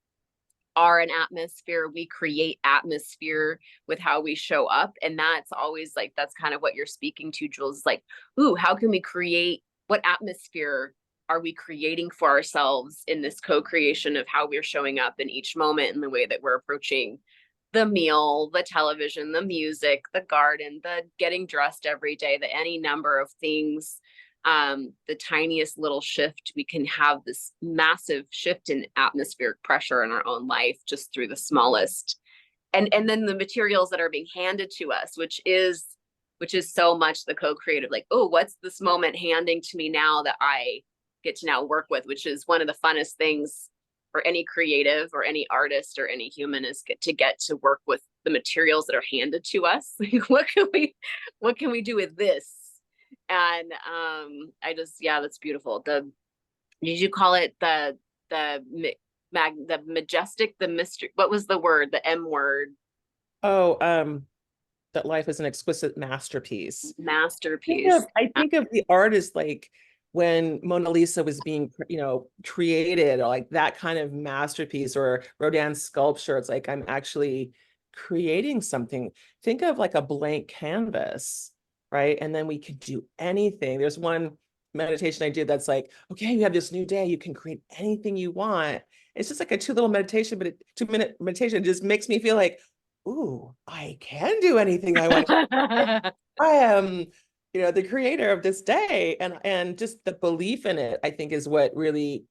are an atmosphere, we create atmosphere with how we show up. And that's always like, that's kind of what you're speaking to, Jules, like, ooh, how can we create, what atmosphere are we creating for ourselves in this co-creation of how we're showing up in each moment, in the way that we're approaching the meal, the television, the music, the garden, the getting dressed every day, the any number of things. The tiniest little shift, we can have this massive shift in atmospheric pressure in our own life just through the smallest. And then the materials that are being handed to us, which is so much the co-creative, like, oh, what's this moment handing to me now that I get to now work with, which is one of the funnest things for any creative or any artist or any human, is get to work with the materials that are handed to us. Like, what can we do with this? And that's beautiful. Did you call it the majestic, the mystery? What was the word? The M word? Oh, that life is an exquisite masterpiece. Masterpiece. I think of the artist, like when Mona Lisa was being, created, or like that kind of masterpiece, or Rodin's sculpture. It's like, I'm actually creating something. Think of like a blank canvas, right? And then we could do anything. There's one meditation I did that's like, okay, you have this new day, you can create anything you want. It's just like a 2-minute meditation. It just makes me feel like, ooh, I can do anything I want. I am, the creator of this day. And just the belief in it, I think, is what really,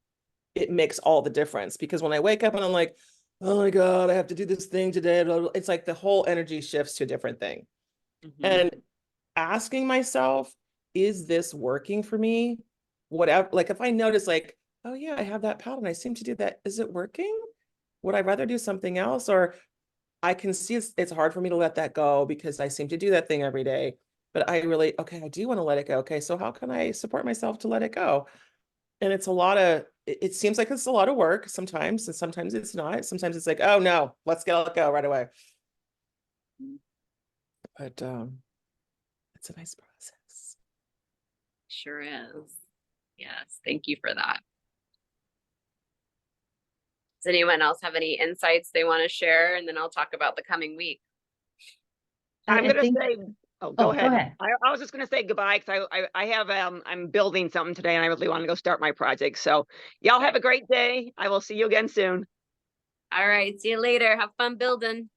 it makes all the difference. Because when I wake up and I'm like, oh my God, I have to do this thing today, it's like the whole energy shifts to a different thing. Mm-hmm. And asking myself, is this working for me? Whatever, like if I notice like, oh yeah, I have that pattern, I seem to do that. Is it working? Would I rather do something else? Or I can see it's hard for me to let that go because I seem to do that thing every day. But I do want to let it go. Okay, so how can I support myself to let it go? And it's it seems like it's a lot of work sometimes, and sometimes it's not. Sometimes it's like, oh no, let's let it go right away. But it's a nice process. Sure is. Yes, thank you for that. Does anyone else have any insights they want to share? And then I'll talk about the coming week. I'm I gonna think- say, oh, go ahead. Go ahead. I was just gonna say goodbye, because I have I'm building something today, and I really want to go start my project. So y'all have a great day. I will see you again soon. All right, see you later. Have fun building.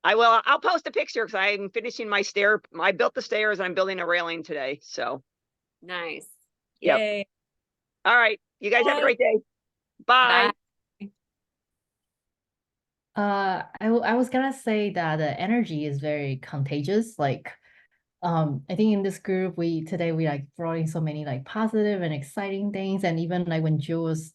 I will. I'll post a picture, because I'm finishing my stair. I built the stairs, and I'm building a railing today. So Nice. Yep. Yay. all right, you guys have a Bye. great day. Bye. Bye. I was gonna say that the energy is very contagious. Like, I think in this group today we like brought in so many like positive and exciting things, and even like when Jules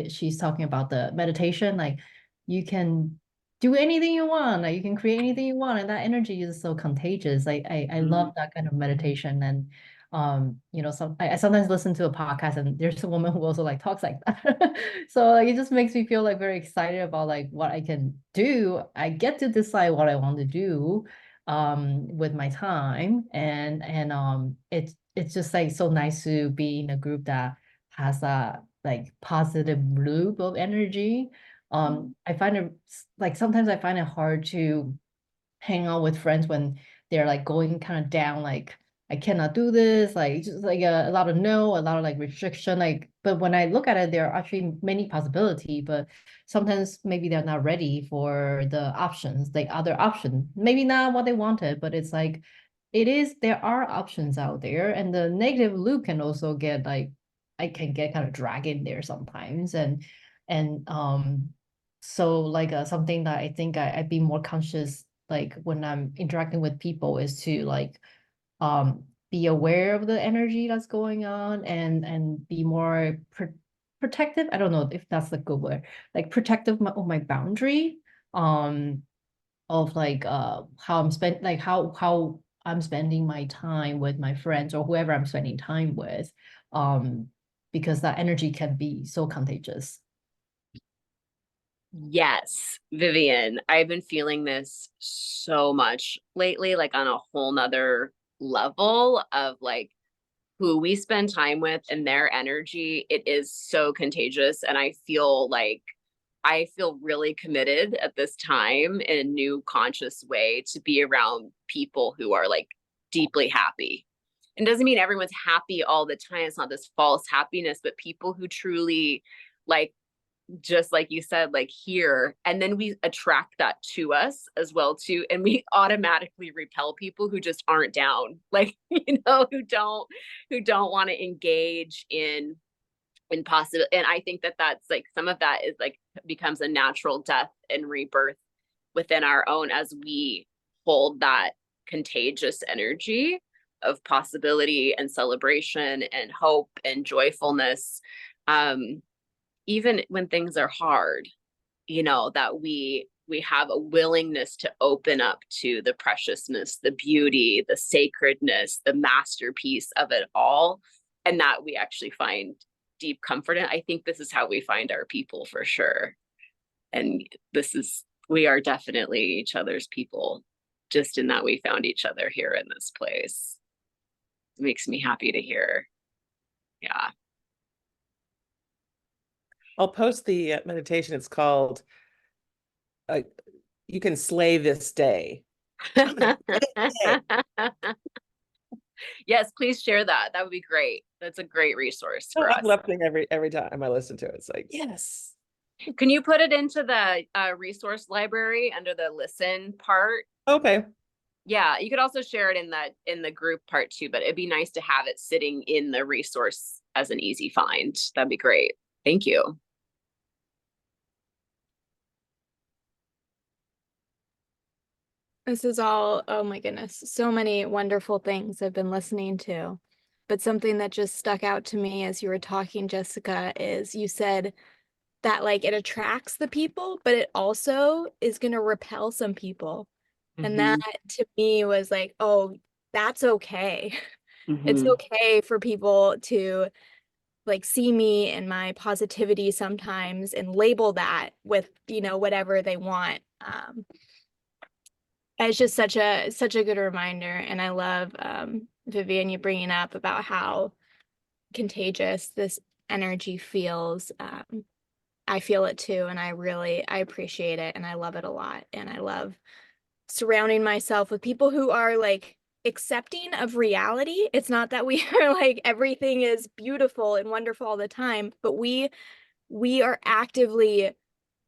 she's talking about the meditation, like you can do anything you want, like you can create anything you want, and that energy is so contagious. I love that kind of meditation, and You know, I sometimes listen to a podcast and there's a woman who also like talks like that. So like it just makes me feel like very excited about like what I can do. I get to decide what I want to do with my time, and it's just like so nice to be in a group that has a like positive loop of energy. I find it like sometimes I find it hard to hang out with friends when they're like going kind of down, like I cannot do this, like just like a lot of no, a lot of like restriction, like. But when I look at it, there are actually many possibility, but sometimes maybe they're not ready for the options, like other options, maybe not what they wanted, but it's like there are options out there, and the negative loop can also get like I can get kind of dragged in there sometimes, and so like something that I think I'd be more conscious like when I'm interacting with people is to like be aware of the energy that's going on, and be more protective. I don't know if that's the good word, like protective of my boundary of like how I'm spending my time with my friends or whoever I'm spending time with, because that energy can be so contagious. Yes, Vivian, I've been feeling this so much lately, like on a whole nother level of like who we spend time with and their energy. It is so contagious. And I feel really committed at this time in a new conscious way to be around people who are like deeply happy. It doesn't mean everyone's happy all the time. It's not this false happiness, but people who truly like, just like you said, like here, and then we attract that to us as well too, and we automatically repel people who just aren't down, like who don't want to engage in possible. And I think that that's like some of that is like becomes a natural death and rebirth within our own as we hold that contagious energy of possibility and celebration and hope and joyfulness, even when things are hard, that we have a willingness to open up to the preciousness, the beauty, the sacredness, the masterpiece of it all, and that we actually find deep comfort in. I think this is how we find our people for sure. And we are definitely each other's people, just in that we found each other here in this place. It makes me happy to hear. Yeah. I'll post the meditation. It's called You Can Slay This Day. Yes, please share that. That would be great. That's a great resource So for us. uplifting every time I listen to it. It's like, yes. Can you put it into the resource library under the listen part? Okay. Yeah, you could also share it in the group part too, but it'd be nice to have it sitting in the resource as an easy find. That'd be great. Thank you. This is all, oh my goodness, so many wonderful things I've been listening to. But something that just stuck out to me as you were talking, Jessica, is you said that like it attracts the people, but it also is going to repel some people. And that to me was like, oh, that's okay. It's okay for people to like see me and my positivity sometimes and label that with, whatever they want. It's just such a good reminder. And I love Vivian, you bringing up about how contagious this energy feels. I feel it too, and I appreciate it, and I love it a lot. And I love surrounding myself with people who are like accepting of reality. It's not that we are like everything is beautiful and wonderful all the time, but we are actively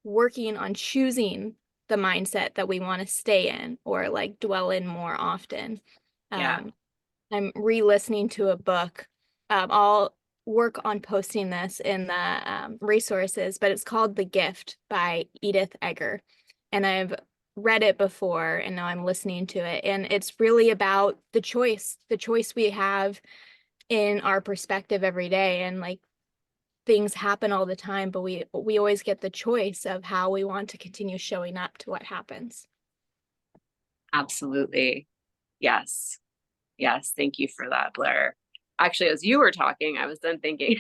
working on choosing the mindset that we want to stay in or like dwell in more often. Yeah. I'm re-listening to a book. I'll work on posting this in the resources, but it's called The Gift by Edith Eger. And I've read it before and now I'm listening to it. And it's really about the choice we have in our perspective every day. And like things happen all the time, but we always get the choice of how we want to continue showing up to what happens. Absolutely. Yes. Yes. Thank you for that, Blair. actually, as you were talking, I was then thinking,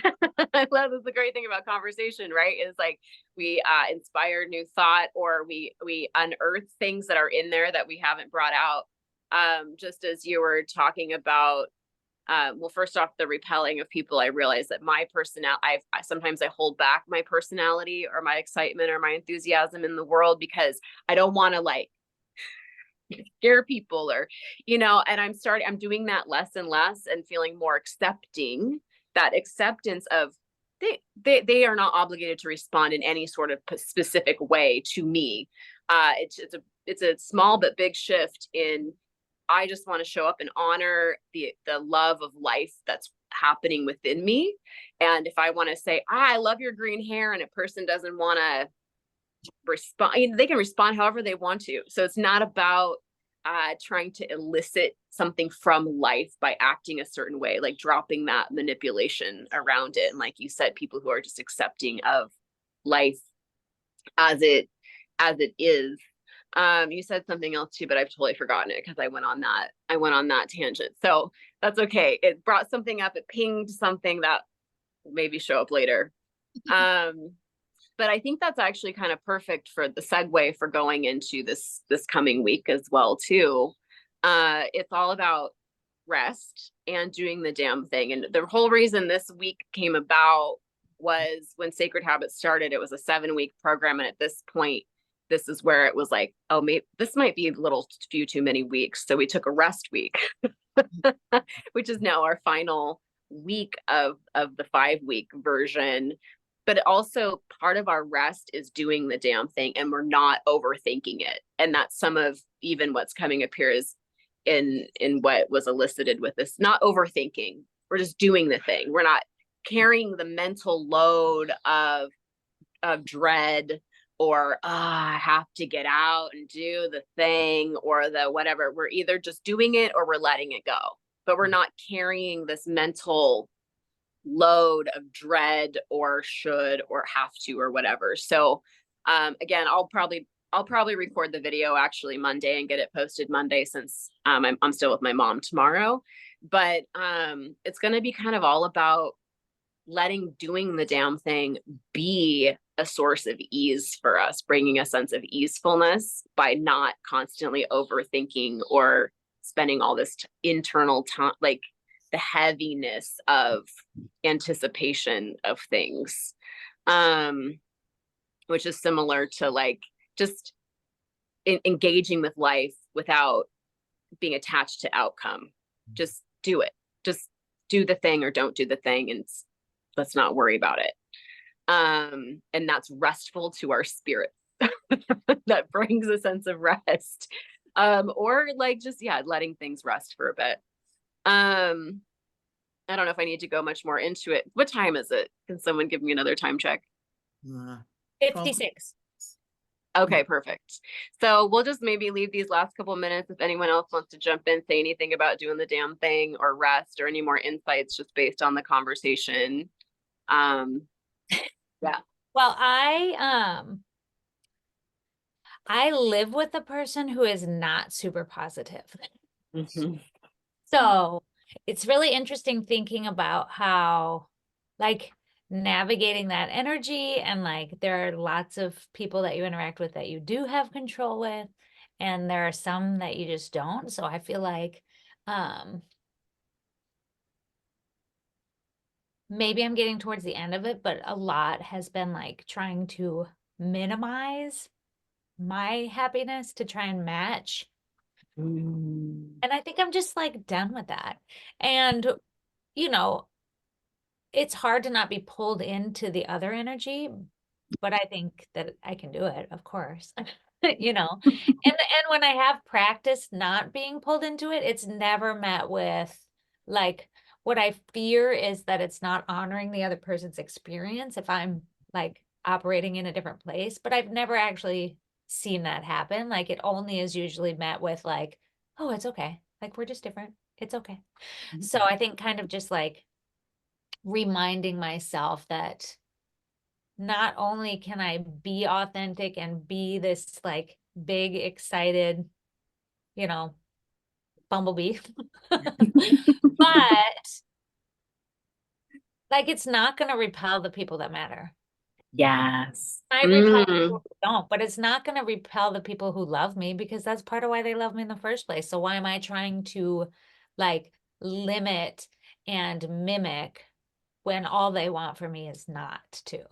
I love this is the great thing about conversation, right? Is like we inspire new thought, or we unearth things that are in there that we haven't brought out. Just as you were talking about, well, first off, the repelling of people, I realized that my personality, sometimes I hold back my personality or my excitement or my enthusiasm in the world because I don't want to like scare people, or, and I'm doing that less and less and feeling more accepting, that acceptance of they are not obligated to respond in any sort of specific way to me. It's a small but big shift in, I just want to show up and honor the love of life that's happening within me. And if I want to say, I love your green hair, and a person doesn't want to respond, they can respond however they want to. So it's not about trying to elicit something from life by acting a certain way, like dropping that manipulation around it. And like you said, people who are just accepting of life as it is. You said something else too, but I've totally forgotten it because I went on that tangent. So that's okay. It brought something up. It pinged something that will maybe show up later. But I think that's actually kind of perfect for the segue for going into this coming week as well too. It's all about rest and doing the damn thing. And the whole reason this week came about was when Sacred Habits started. It was a 7-week program, and at this point, this is where it was like, oh, maybe this might be a few too many weeks. So we took a rest week, which is now our final week of the 5-week version. But also part of our rest is doing the damn thing, and we're not overthinking it. And that's some of even what's coming up here is in what was elicited with this, not overthinking. We're just doing the thing. We're not carrying the mental load of dread, or I have to get out and do the thing, or the whatever. We're either just doing it or we're letting it go, but we're not carrying this mental load of dread or should or have to or whatever. So again, I'll probably record the video actually Monday and get it posted Monday, since I'm still with my mom tomorrow. But it's going to be kind of all about doing the damn thing be a source of ease for us, bringing a sense of easefulness by not constantly overthinking or spending all this internal time, like the heaviness of anticipation of things, which is similar to like just engaging with life without being attached to outcome. Just do it. Just do the thing or don't do the thing, and let's not worry about it. And that's restful to our spirit. That brings a sense of rest. Or like just, letting things rest for a bit. I don't know if I need to go much more into it. What time is it? Can someone give me another time check? 56. Okay, perfect. So we'll just maybe leave these last couple of minutes. If anyone else wants to jump in, say anything about doing the damn thing or rest or any more insights just based on the conversation. Yeah. Well, I live with a person who is not super positive. Mhm. So it's really interesting thinking about how, like, navigating that energy, and like there are lots of people that you interact with that you do have control with, and there are some that you just don't. So I feel like maybe I'm getting towards the end of it, but a lot has been like trying to minimize my happiness to try and match. And I think I'm just like done with that. And, it's hard to not be pulled into the other energy, but I think that I can do it, of course. And when I have practiced not being pulled into it, it's never met with like, what I fear is that it's not honoring the other person's experience if I'm like operating in a different place. But I've never actually seen that happen. Like, it only is usually met with like, oh, it's okay. Like, we're just different. It's okay. So I think kind of just like reminding myself that not only can I be authentic and be this like big, excited, bumblebee, but Like, it's not gonna repel the people that matter. Yes. Might repel Mm. people who don't, but it's not gonna repel the people who love me, because that's part of why they love me in the first place. So why am I trying to like limit and mimic when all they want for me is not to?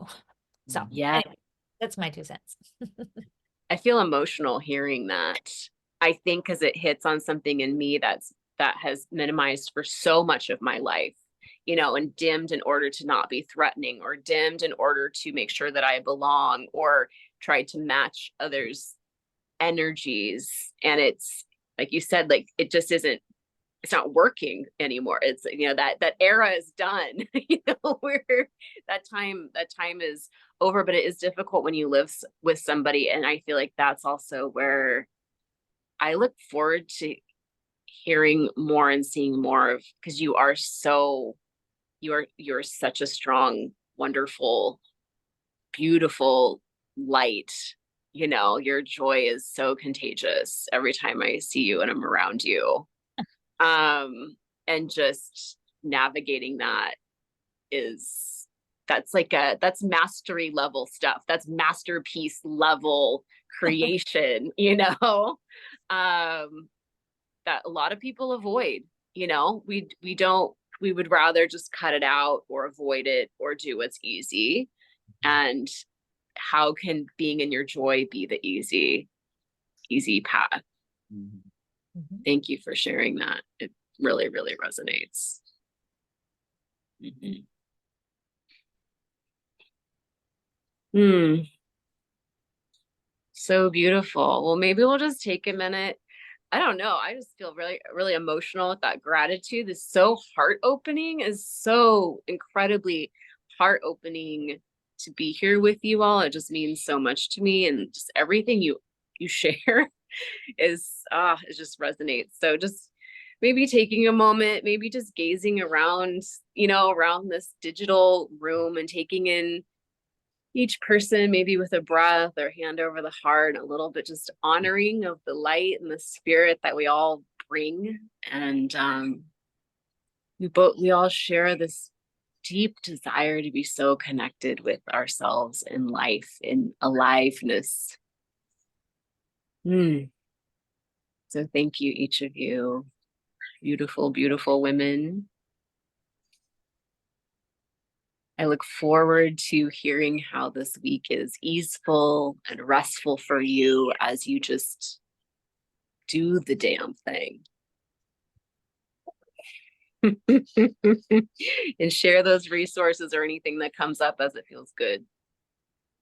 So Yeah. anyway, that's my 2 cents. I feel emotional hearing that. I think because it hits on something in me that has minimized for so much of my life, you know, and dimmed in order to not be threatening, or dimmed in order to make sure that I belong, or tried to match others' energies. And it's like you said, like it just isn't, it's not working anymore. It's, you know, that era is done. You know, where that time is over. But it is difficult when you live with somebody, and I feel like that's also where I look forward to hearing more and seeing more of, because you're such a strong, wonderful, beautiful light. You know, your joy is so contagious every time I see you and I'm around you. And just navigating that is, that's mastery level stuff. That's masterpiece level creation, you know, that a lot of people avoid. You know, we would rather just cut it out or avoid it or do what's easy. And how can being in your joy be the easy path? Mhm. Thank you for sharing that. It really, really resonates. Mhm. Hmm. So beautiful. Well, maybe we'll just take a minute. I don't know. I just feel really, really emotional with that gratitude. Is so heart opening, is so incredibly heart opening to be here with you all. It just means so much to me, and just everything you share it just resonates. So just maybe taking a moment, maybe just gazing around, you know, around this digital room, and taking in each person, maybe with a breath or hand over the heart, a little bit just honoring of the light and the spirit that we all bring. And we all share this deep desire to be so connected with ourselves in life, in aliveness. So thank you, each of you, beautiful, beautiful women. I look forward to hearing how this week is easeful and restful for you as you just do the damn thing. And share those resources or anything that comes up as it feels good.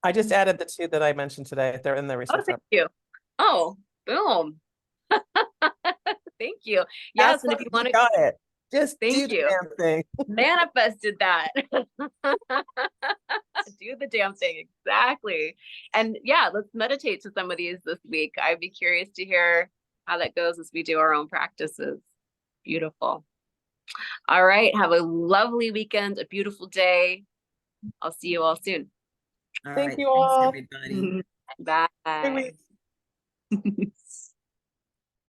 I just added the 2 that I mentioned today. They're in the Oh, resource. thank you. Oh, boom. Thank you. Yes, That's and if what you want to, got it. Just do thank the you. damn thing. Manifested that. Do the damn thing. Exactly. And yeah, let's meditate to some of these this week. I'd be curious to hear how that goes as we do our own practices. Beautiful. All right. Have a lovely weekend, a beautiful day. I'll see you all soon. All Thank right, you thanks, all. everybody. Bye. Good week.